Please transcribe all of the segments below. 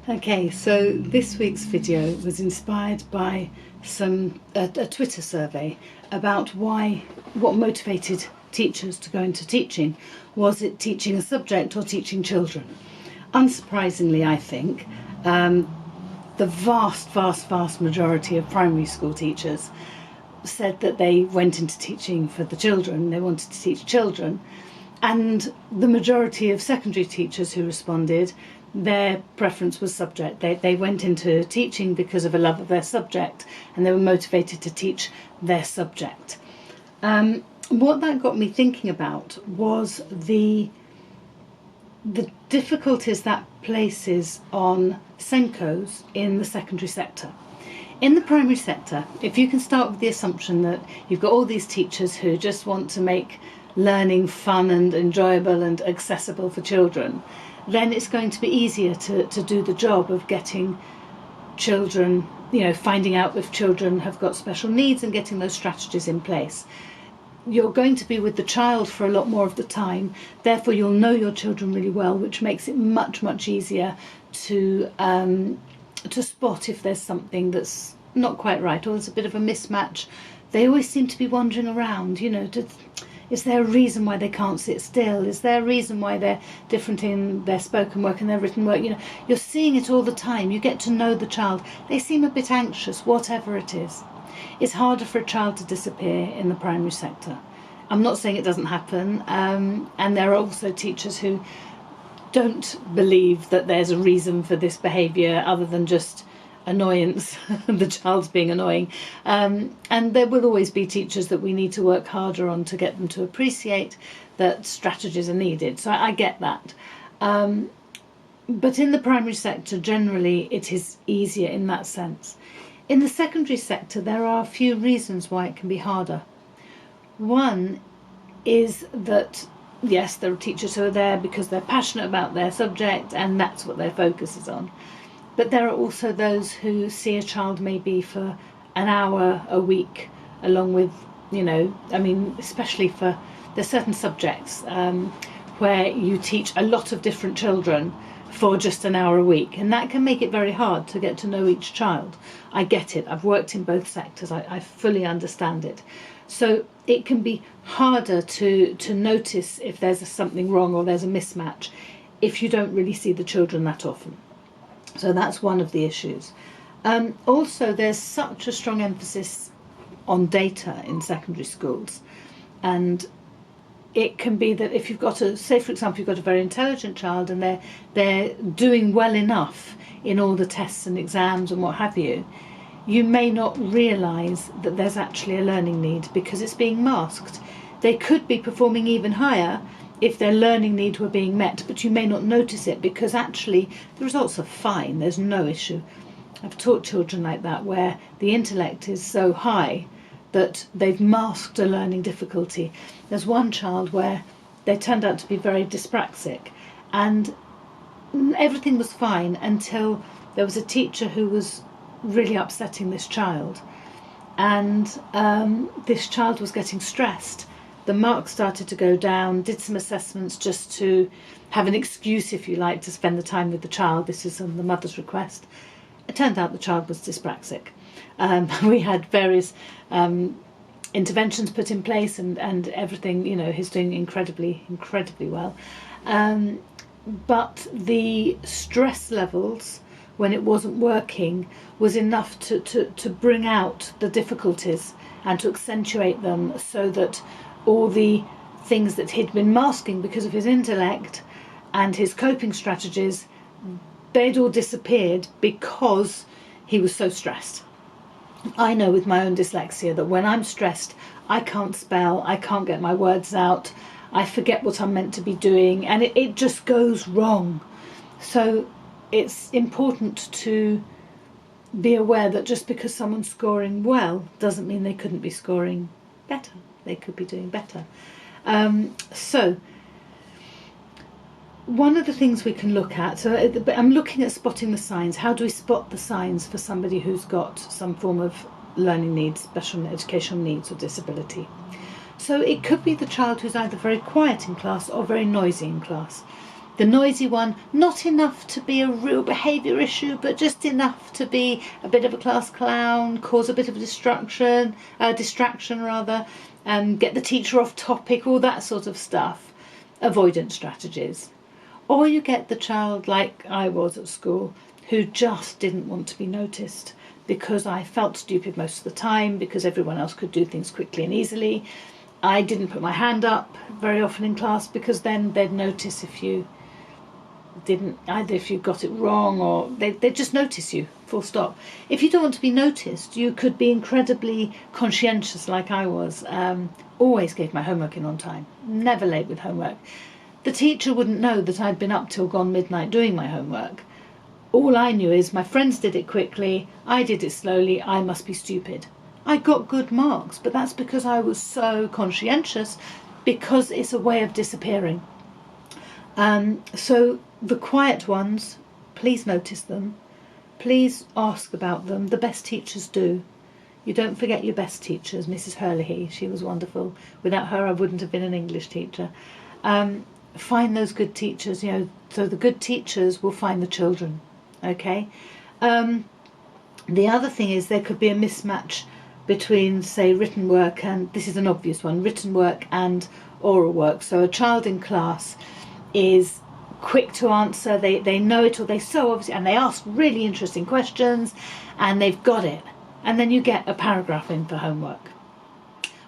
Okay, so this week's video was inspired by a Twitter survey about what motivated teachers to go into teaching. Was it teaching a subject or teaching children? Unsurprisingly, I think the vast majority of primary school teachers said that they went into teaching for the children, they wanted to teach children. And the majority of secondary teachers who responded, their preference was subject. They went into teaching because of a love of their subject, and they were motivated to teach their subject. What that got me thinking about was the difficulties that places on SENCOs in the secondary sector. In the primary sector, if you can start with the assumption that you've got all these teachers who just want to make learning fun and enjoyable and accessible for children, then it's going to be easier to do the job of getting children, finding out if children have got special needs and getting those strategies in place. You're going to be with the child for a lot more of the time, therefore you'll know your children really well, which makes it much easier to spot if there's something that's not quite right or there's a bit of a mismatch. They always seem to be wandering around, is there a reason why they can't sit still? Is there a reason why they're different in their spoken work and their written work? You're seeing it all the time. You get to know the child. They seem a bit anxious, whatever it is. It's harder for a child to disappear in the primary sector. I'm not saying it doesn't happen, and there are also teachers who don't believe that there's a reason for this behaviour other than just annoyance, the child's being annoying, and there will always be teachers that we need to work harder on to get them to appreciate that strategies are needed, so I get that, but in the primary sector generally it is easier in that sense. In the secondary sector there are a few reasons why it can be harder. One is that yes, there are teachers who are there because they're passionate about their subject and that's what their focus is on. But there are also those who see a child maybe for an hour a week, along with, especially for, there's certain subjects where you teach a lot of different children for just an hour a week. And that can make it very hard to get to know each child. I get it. I've worked in both sectors. I fully understand it. So it can be harder to notice if there's something wrong or there's a mismatch if you don't really see the children that often. So that's one of the issues. Also, there's such a strong emphasis on data in secondary schools. And it can be that if you've got say for example, you've got a very intelligent child and they're doing well enough in all the tests and exams and what have you, you may not realise that there's actually a learning need because it's being masked. They could be performing even higher if their learning need were being met, but you may not notice it because actually the results are fine, there's no issue. I've taught children like that where the intellect is so high that they've masked a learning difficulty. There's one child where they turned out to be very dyspraxic and everything was fine until there was a teacher who was really upsetting this child, and this child was getting stressed. The marks started to go down, did some assessments just to have an excuse, if you like, to spend the time with the child. This is on the mother's request. It turned out the child was dyspraxic. We had various interventions put in place and everything, he's doing incredibly well. But the stress levels when it wasn't working was enough to bring out the difficulties and to accentuate them so that all the things that he'd been masking because of his intellect and his coping strategies, they'd all disappeared because he was so stressed. I know with my own dyslexia that when I'm stressed, I can't spell, I can't get my words out, I forget what I'm meant to be doing, and it just goes wrong. So it's important to be aware that just because someone's scoring well doesn't mean they couldn't be scoring better. They could be doing better. So one of the things we can look at, so I'm looking at spotting the signs. How do we spot the signs for somebody who's got some form of learning needs, special educational needs or disability? So it could be the child who's either very quiet in class or very noisy in class. The noisy one, not enough to be a real behaviour issue, but just enough to be a bit of a class clown, cause a bit of distraction, get the teacher off topic, all that sort of stuff. Avoidance strategies. Or you get the child, like I was at school, who just didn't want to be noticed because I felt stupid most of the time, because everyone else could do things quickly and easily. I didn't put my hand up very often in class because then they'd notice if you didn't, either if you got it wrong, or they'd just notice you, full stop. If you don't want to be noticed, you could be incredibly conscientious like I was. Always gave my homework in on time, never late with homework. The teacher wouldn't know that I'd been up till gone midnight doing my homework. All I knew is my friends did it quickly, I did it slowly, I must be stupid. I got good marks, but that's because I was so conscientious, because it's a way of disappearing. So the quiet ones, please notice them. Please ask about them. The best teachers do. You don't forget your best teachers. Mrs. Hurley, she was wonderful. Without her, I wouldn't have been an English teacher. Find those good teachers, so the good teachers will find the children, okay? The other thing is there could be a mismatch between, say, written work and, this is an obvious one, written work and oral work. So a child in class is quick to answer, they know it, or they so obviously, and they ask really interesting questions and they've got it. And then you get a paragraph in for homework.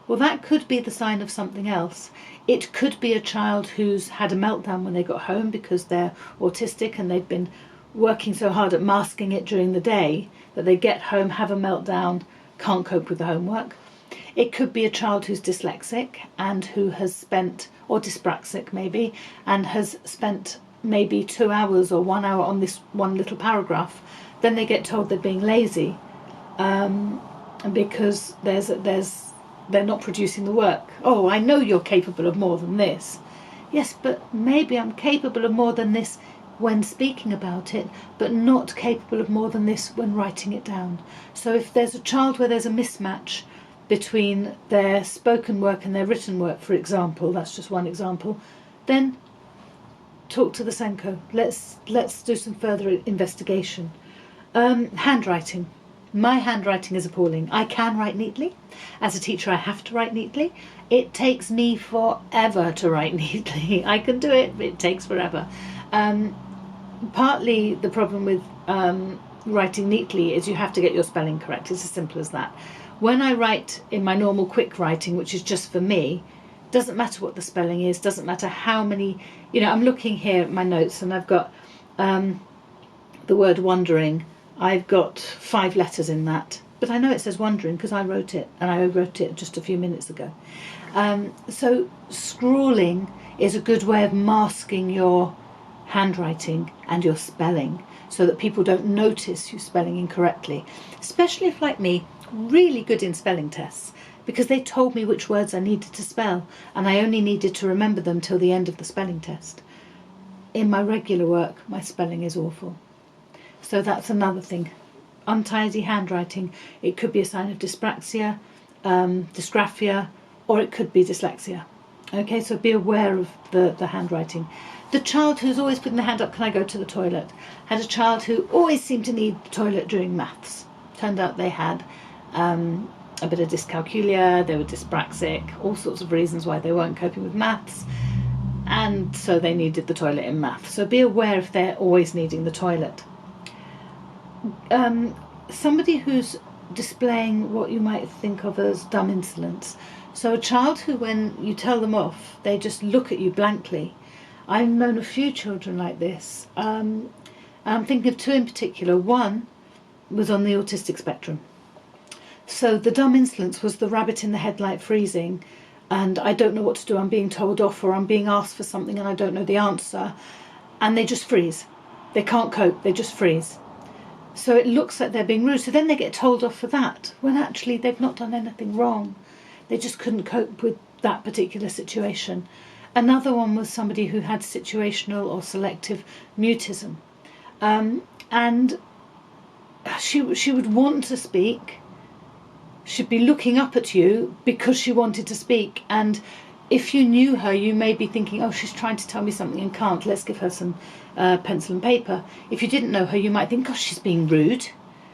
Well, that could be the sign of something else. It could be a child who's had a meltdown when they got home because they're autistic and they've been working so hard at masking it during the day that they get home, have a meltdown, can't cope with the homework. It could be a child who's dyslexic and who has spent, or dyspraxic maybe, and has spent maybe 2 hours or 1 hour on this one little paragraph. Then they get told they're being lazy because they're not producing the work. Oh, I know you're capable of more than this. Yes, but maybe I'm capable of more than this when speaking about it, but not capable of more than this when writing it down. So if there's a child where there's a mismatch between their spoken work and their written work, for example, that's just one example, then talk to the SENCO. Let's do some further investigation. Handwriting. My handwriting is appalling. I can write neatly. As a teacher, I have to write neatly. It takes me forever to write neatly. I can do it, but it takes forever. Partly the problem with writing neatly is you have to get your spelling correct. It's as simple as that. When I write in my normal quick writing, which is just for me, doesn't matter what the spelling is, doesn't matter how many, I'm looking here at my notes and I've got the word wondering. I've got 5 letters in that, but I know it says wondering because I wrote it, and I wrote it just a few minutes ago. So scrawling is a good way of masking your handwriting and your spelling so that people don't notice you spelling incorrectly, especially if, like me, really good in spelling tests, because they told me which words I needed to spell and I only needed to remember them till the end of the spelling test. In my regular work, my spelling is awful. So that's another thing. Untidy handwriting. It could be a sign of dyspraxia, dysgraphia, or it could be dyslexia. Okay, so be aware of the handwriting. The child who's always putting their hand up, can I go to the toilet? Had a child who always seemed to need the toilet during maths. Turned out they had a bit of dyscalculia, they were dyspraxic, all sorts of reasons why they weren't coping with maths, and so they needed the toilet in maths. So be aware if they're always needing the toilet. Somebody who's displaying what you might think of as dumb insolence. So a child who, when you tell them off, they just look at you blankly. I've known a few children like this. I'm thinking of 2 in particular. One was on the autistic spectrum. So the dumb insolence was the rabbit in the headlight freezing, and I don't know what to do, I'm being told off, or I'm being asked for something and I don't know the answer, and they just freeze. They can't cope, they just freeze. So it looks like they're being rude, so then they get told off for that, when actually they've not done anything wrong. They just couldn't cope with that particular situation. Another one was somebody who had situational or selective mutism, and she would want to speak. She'd be looking up at you because she wanted to speak, and if you knew her, you may be thinking, oh, she's trying to tell me something and can't, let's give her some pencil and paper. If you didn't know her, you might think, gosh, she's being rude,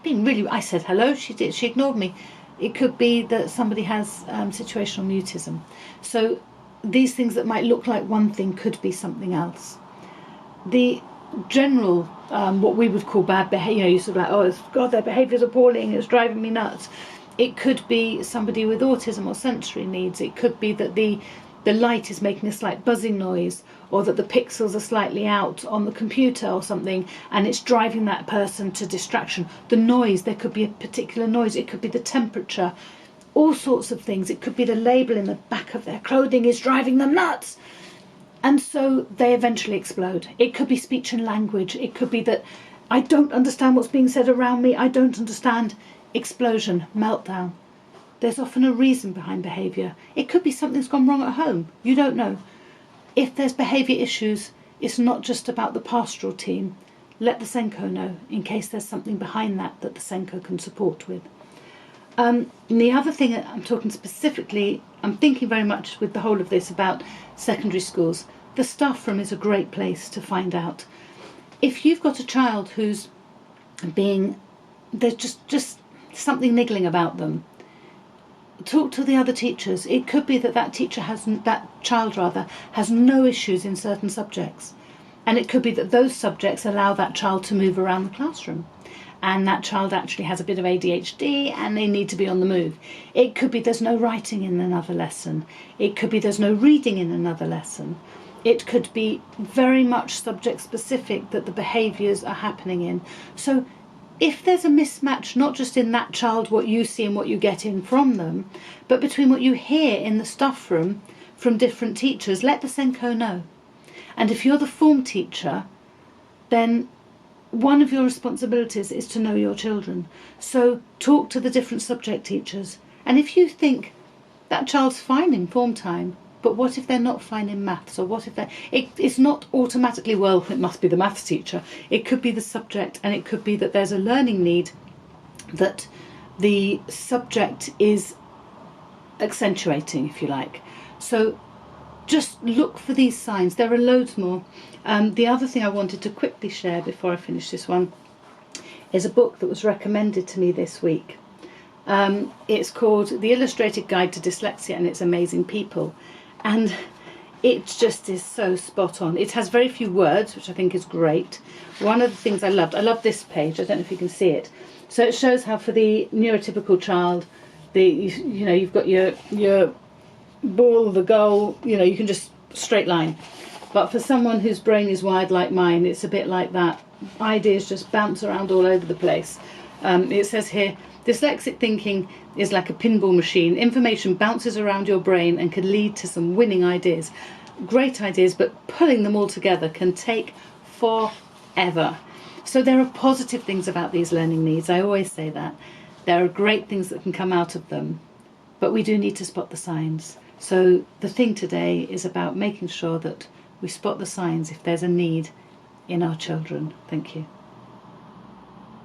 being really, I said hello, she ignored me. It could be that somebody has situational mutism. So these things that might look like one thing could be something else. The general, what we would call bad behaviour, you sort of like, oh God, their behaviour is appalling, it's driving me nuts. It could be somebody with autism or sensory needs. It could be that the light is making a slight buzzing noise, or that the pixels are slightly out on the computer or something, and it's driving that person to distraction. The noise, there could be a particular noise. It could be the temperature, all sorts of things. It could be the label in the back of their clothing is driving them nuts. And so they eventually explode. It could be speech and language. It could be that I don't understand what's being said around me. I don't understand. Explosion, meltdown. There's often a reason behind behaviour. It could be something's gone wrong at home. You don't know. If there's behaviour issues, it's not just about the pastoral team. Let the SENCO know in case there's something behind that the SENCO can support with. And the other thing, I'm talking specifically, I'm thinking very much with the whole of this about secondary schools. The staff room is a great place to find out. If you've got a child who's there's just something niggling about them, talk to the other teachers. It could be that that child has no issues in certain subjects, and it could be that those subjects allow that child to move around the classroom, and that child actually has a bit of ADHD and they need to be on the move. It could be there's no writing in another lesson. It could be there's no reading in another lesson. It could be very much subject specific that the behaviours are happening in. So if there's a mismatch, not just in that child, what you see and what you get in from them, but between what you hear in the staff room from different teachers, let the SENCO know. And if you're the form teacher, then one of your responsibilities is to know your children. So talk to the different subject teachers. And if you think that child's fine in form time, but what if they're not fine in maths? Or what if it's not automatically, well, it must be the maths teacher. It could be the subject, and it could be that there's a learning need that the subject is accentuating, if you like. So just look for these signs. There are loads more. The other thing I wanted to quickly share before I finish this one is a book that was recommended to me this week. It's called The Illustrated Guide to Dyslexia and Its Amazing People. And it just is so spot on. It has very few words, which I think is great. One of the things I love this page. I don't know if you can see it. So it shows how for the neurotypical child, you've got your ball, the goal, you can just straight line. But for someone whose brain is wired like mine, it's a bit like that. Ideas just bounce around all over the place. It says here, dyslexic thinking is like a pinball machine. Information bounces around your brain and can lead to some winning ideas. Great ideas, but pulling them all together can take forever. So there are positive things about these learning needs. I always say that. There are great things that can come out of them, but we do need to spot the signs. So the thing today is about making sure that we spot the signs if there's a need in our children. Thank you.